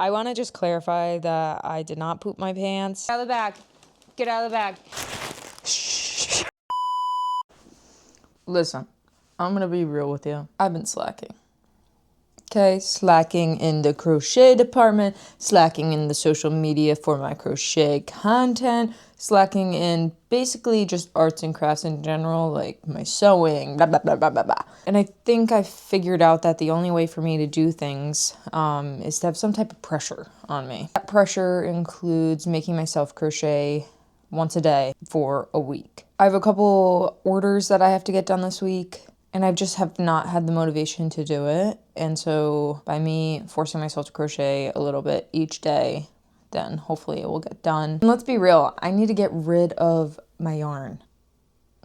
I want to just clarify that I did not poop my pants. Get out of the bag. Get out of the bag. Shh. Listen, I'm gonna be real with you. I've been slacking. Okay, slacking in the crochet department, slacking in the social media for my crochet content, slacking in basically just arts and crafts in general, like my sewing, blah, blah, blah, blah, blah, blah. And I think I figured out that the only way for me to do things is to have some type of pressure on me. That pressure includes making myself crochet once a day for a week. I have a couple orders that I have to get done this week, and I just have not had the motivation to do it. And so by me forcing myself to crochet a little bit each day, then hopefully it will get done. And let's be real, I need to get rid of my yarn.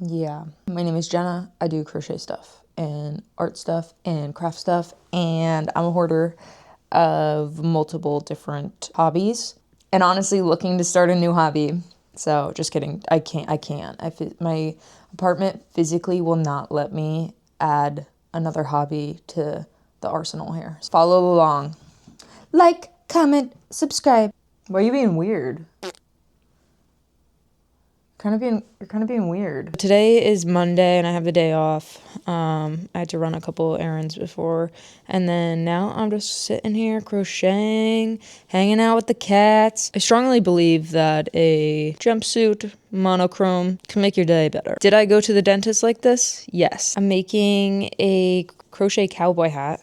Yeah, my name is Jenna. I do crochet stuff and art stuff and craft stuff, and I'm a hoarder of multiple different hobbies, and honestly looking to start a new hobby. So just kidding, I can't. My apartment physically will not let me add another hobby to the arsenal here. Follow along. Like, comment, subscribe. Why are you being weird? You're kind of being weird. Today is Monday and I have the day off. I had to run a couple errands before, and then now I'm just sitting here crocheting, hanging out with the cats. I strongly believe that a jumpsuit monochrome can make your day better. Did I go to the dentist like this? Yes. I'm making a crochet cowboy hat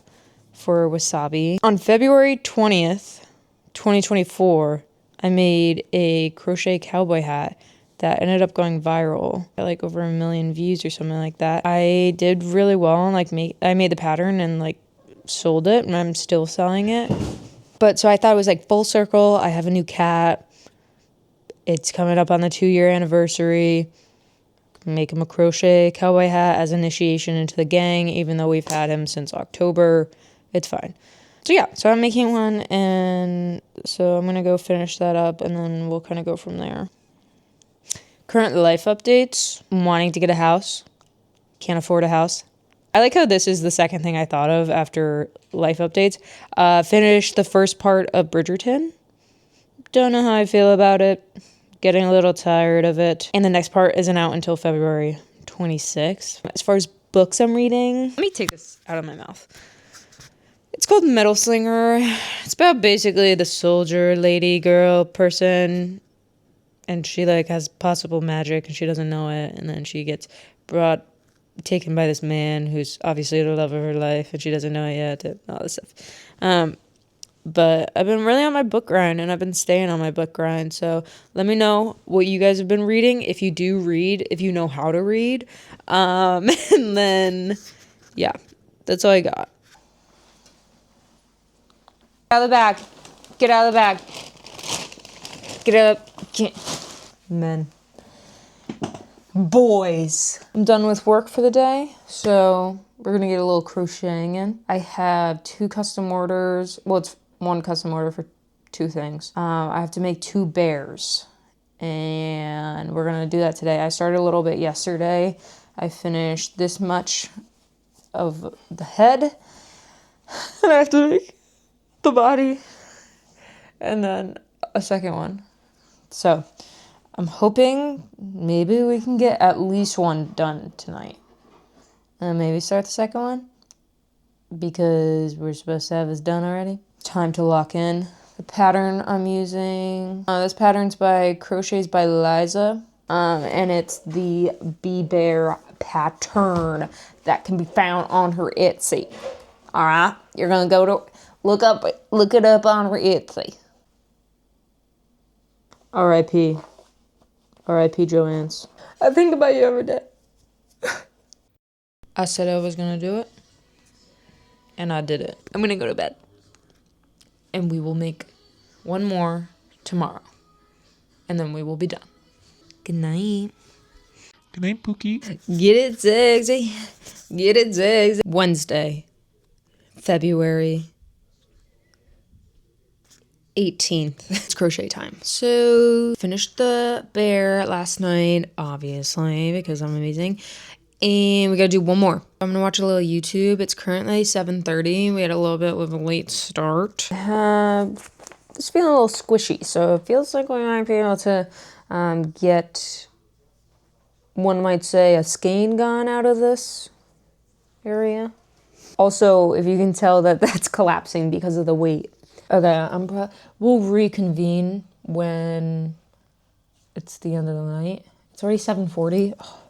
for Wasabi. On February 20th, 2024, I made a crochet cowboy hat that ended up going viral, like over 1 million views or something like that. I did really well, and I made the pattern and like sold it, and I'm still selling it. But so I thought it was like full circle. I have a new cat. It's coming up on the 2-year anniversary. Make him a crochet cowboy hat as initiation into the gang, even though we've had him since October. It's fine. So yeah, so I'm making one, and so I'm gonna go finish that up, and then we'll kind of go from there. Current life updates. I'm wanting to get a house. Can't afford a house. I like how this is the second thing I thought of after life updates. Finished the first part of Bridgerton. Don't know how I feel about it. Getting a little tired of it. And the next part isn't out until February 26th. As far as books I'm reading, let me take this out of my mouth. It's called Metal Slinger. It's about basically the soldier lady girl person, and she like has possible magic and she doesn't know it, and then she gets taken by this man who's obviously the love of her life and she doesn't know it yet, and all this stuff. But I've been really on my book grind, and I've been staying on my book grind. So let me know what you guys have been reading, if you do read, if you know how to read. And then yeah, that's all I got. Get out of the bag. Get out of the bag. Get out. Men. Boys. I'm done with work for the day, so we're gonna get a little crocheting in. I have 2 custom orders. Well, it's 1 custom order for 2 things. I have to make 2 bears, and we're gonna do that today. I started a little bit yesterday. I finished this much of the head, and I have to make the body, and then a second one. So I'm hoping maybe we can get at least 1 done tonight, and maybe start the second one, because we're supposed to have this done already. Time to lock in the pattern I'm using. This pattern's by Crochets by Liza, and it's the Bee Bear pattern that can be found on her Etsy. All right, you're gonna go to look it up on her Etsy. R.I.P. R.I.P. Joanne's. I think about you every day. I said I was gonna do it, and I did it. I'm gonna go to bed, and we will make 1 more tomorrow, and then we will be done. Good night. Good night, Pookie. Get it sexy. Get it sexy. Wednesday, February 18th. It's crochet time. So finished the bear last night, obviously, because I'm amazing. And we gotta do one more. I'm gonna watch a little YouTube. It's currently 7:30. We had a little bit of a late start. It's feeling a little squishy, so it feels like we might be able to get, one might say, a skein gun out of this area. Also, if you can tell that that's collapsing because of the weight. Okay, we'll reconvene when it's the end of the night. It's already 7:40. Oh,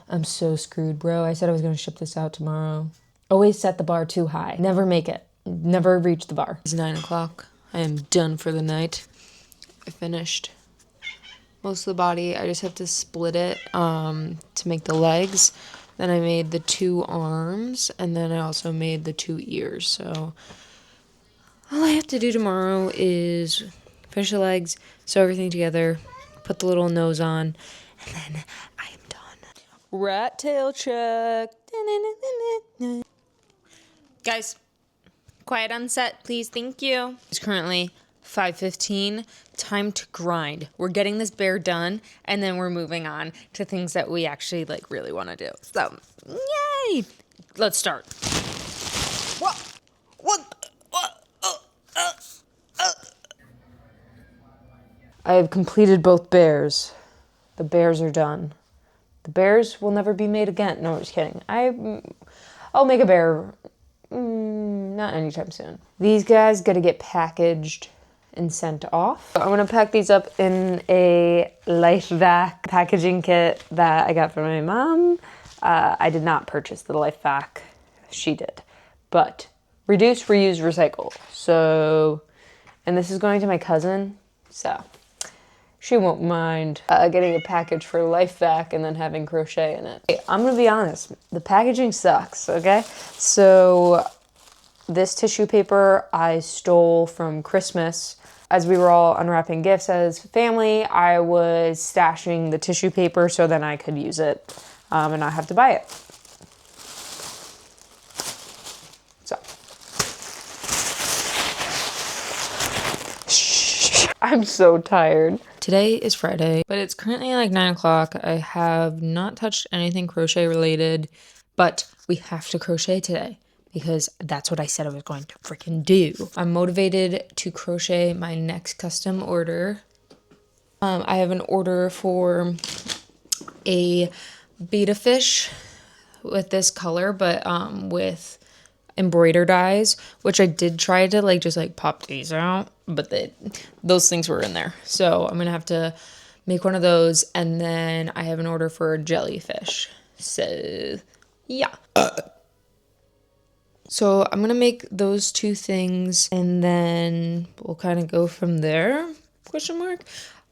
I'm so screwed, bro. I said I was going to ship this out tomorrow. Always set the bar too high. Never make it. Never reach the bar. It's 9 o'clock. I am done for the night. I finished most of the body. I just have to split it to make the legs. Then I made the 2 arms, and then I also made the 2 ears. So all I have to do tomorrow is finish the legs, sew everything together, put the little nose on, and then I am done. Rat tail check. Guys, quiet on set, please. Thank you. It's currently 5:15. Time to grind. We're getting this bear done, and then we're moving on to things that we actually really want to do. So, yay! Let's start. I have completed both bears. The bears are done. The bears will never be made again. No, I'm just kidding. I'll make a bear. Not anytime soon. These guys gotta get packaged and sent off. I'm gonna pack these up in a Life Vac packaging kit that I got from my mom. I did not purchase the Life Vac. She did. But reduce, reuse, recycle. So, and this is going to my cousin. So she won't mind getting a package for Life Vac and then having crochet in it. Hey, I'm gonna be honest, the packaging sucks, okay? So this tissue paper I stole from Christmas. As we were all unwrapping gifts as family, I was stashing the tissue paper so then I could use it and not have to buy it. So. I'm so tired. Today is Friday, but it's currently 9 o'clock. I have not touched anything crochet related, but we have to crochet today because that's what I said I was going to freaking do. I'm motivated to crochet my next custom order. I have an order for a betta fish with this color, but with embroider dies, which I did try to just pop these out, but those things were in there. So I'm gonna have to make one of those, and then I have an order for a jellyfish. So yeah. So I'm gonna make those 2 things, and then we'll kind of go from there, question mark.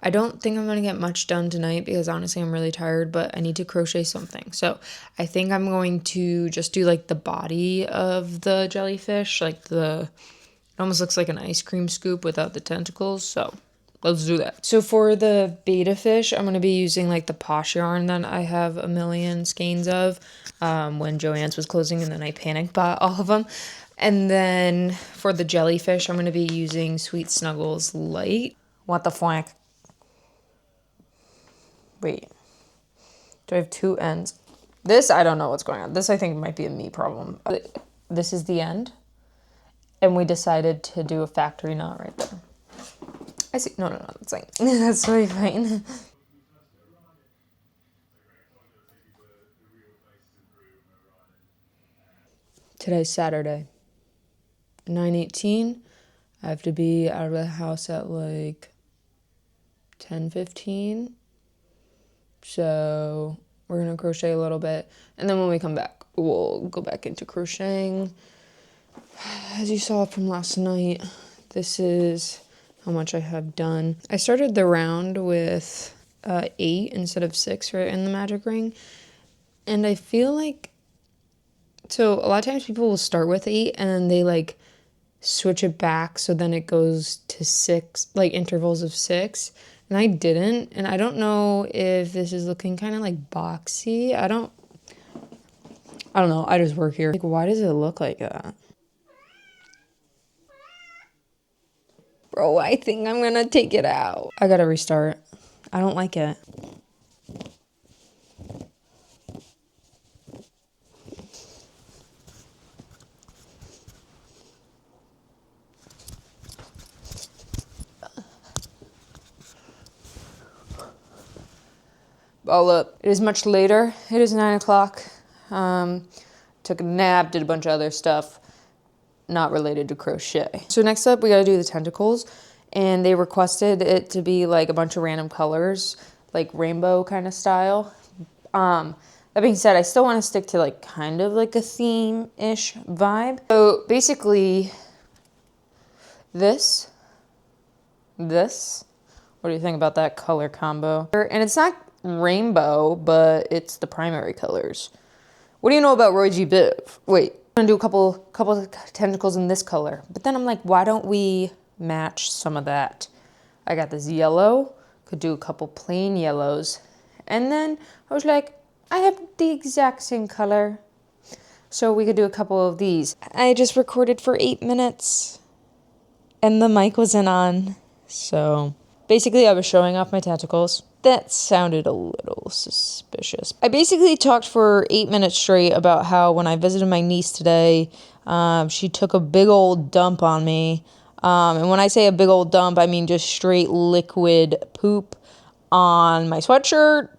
I don't think I'm gonna get much done tonight because honestly I'm really tired, but I need to crochet something. So I think I'm going to just do the body of the jellyfish, it almost looks like an ice cream scoop without the tentacles. So let's do that. So for the betta fish, I'm gonna be using the Posh yarn that I have a million skeins of when Joann's was closing, and then I panicked bought all of them. And then for the jellyfish, I'm gonna be using Sweet Snuggles Light. What the flank? Wait, do I have 2 ends? This, I don't know what's going on. This, I think, might be a me problem. This is the end, and we decided to do a factory knot right there. I see. No, that's fine. That's totally fine. Today's Saturday, 9:18. I have to be out of the house at 10:15. So we're gonna crochet a little bit, and then when we come back, we'll go back into crocheting. As you saw from last night, this is how much I have done. I started the round with 8 instead of 6 right in the magic ring, and I feel so a lot of times people will start with 8 and then they switch it back so then it goes to 6, intervals of 6. And I didn't, and I don't know if this is looking kind of boxy. I don't know. I just work here. Why does it look like that? Bro, I think I'm gonna take it out. I gotta restart. I don't like it. all up. It is much later. It is 9 o'clock. Took a nap, did a bunch of other stuff not related to crochet. So next up, we gotta do the tentacles. And they requested it to be like a bunch of random colors, like rainbow kind of style. That being said, I still want to stick to like kind of like a theme-ish vibe. So basically, this. What do you think about that color combo? And it's not rainbow, but it's the primary colors. What do you know about Roy G. Biv? Wait, I'm gonna do a couple of tentacles in this color. But then I'm like, why don't we match some of that? I got this yellow, could do a couple plain yellows. And then I was like, I have the exact same color, so we could do a couple of these. I just recorded for 8 minutes and the mic wasn't on. So basically I was showing off my tentacles. That sounded a little suspicious. I basically talked for 8 minutes straight about how when I visited my niece today, she took a big old dump on me. And when I say a big old dump, I mean just straight liquid poop on my sweatshirt.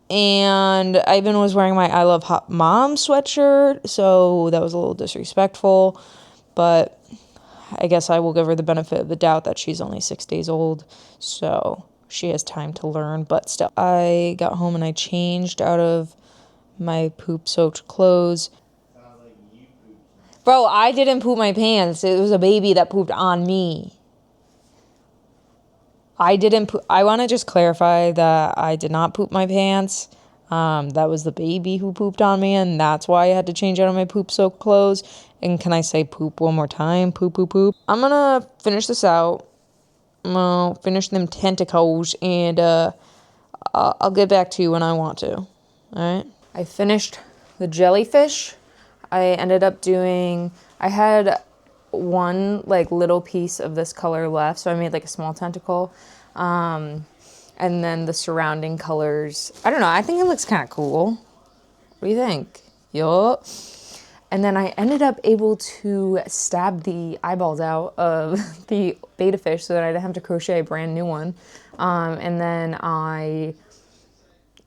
And I even was wearing my I Love Hot Mom sweatshirt, so that was a little disrespectful. But I guess I will give her the benefit of the doubt that she's only 6 days old, so she has time to learn. But still, I got home and I changed out of my poop-soaked clothes. Bro, I didn't poop my pants. It was a baby that pooped on me. I didn't poop. I want to just clarify that I did not poop my pants. That was the baby who pooped on me, and that's why I had to change out of my poop-soaked clothes. And can I say poop one more time? Poop, poop, poop. I'm gonna finish this out. I'm gonna finish them tentacles, and I'll get back to you when I want to. All right? I finished the jellyfish. I ended up doing, I had one like little piece of this color left, so I made like a small tentacle. And then the surrounding colors, I don't know, I think it looks kind of cool. What do you think? Yup. And then I ended up able to stab the eyeballs out of the betta fish so that I didn't have to crochet a brand new one. And then I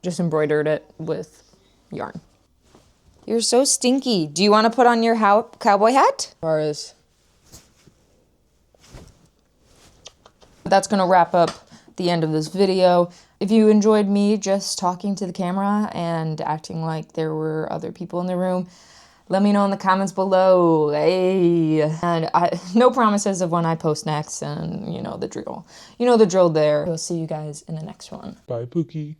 just embroidered it with yarn. You're so stinky. Do you want to put on your cowboy hat? As far as that's gonna wrap up the end of this video. If you enjoyed me just talking to the camera and acting like there were other people in the room, let me know in the comments below. Hey. And no promises of when I post next, and you know the drill. You know the drill there. We'll see you guys in the next one. Bye, Pookie.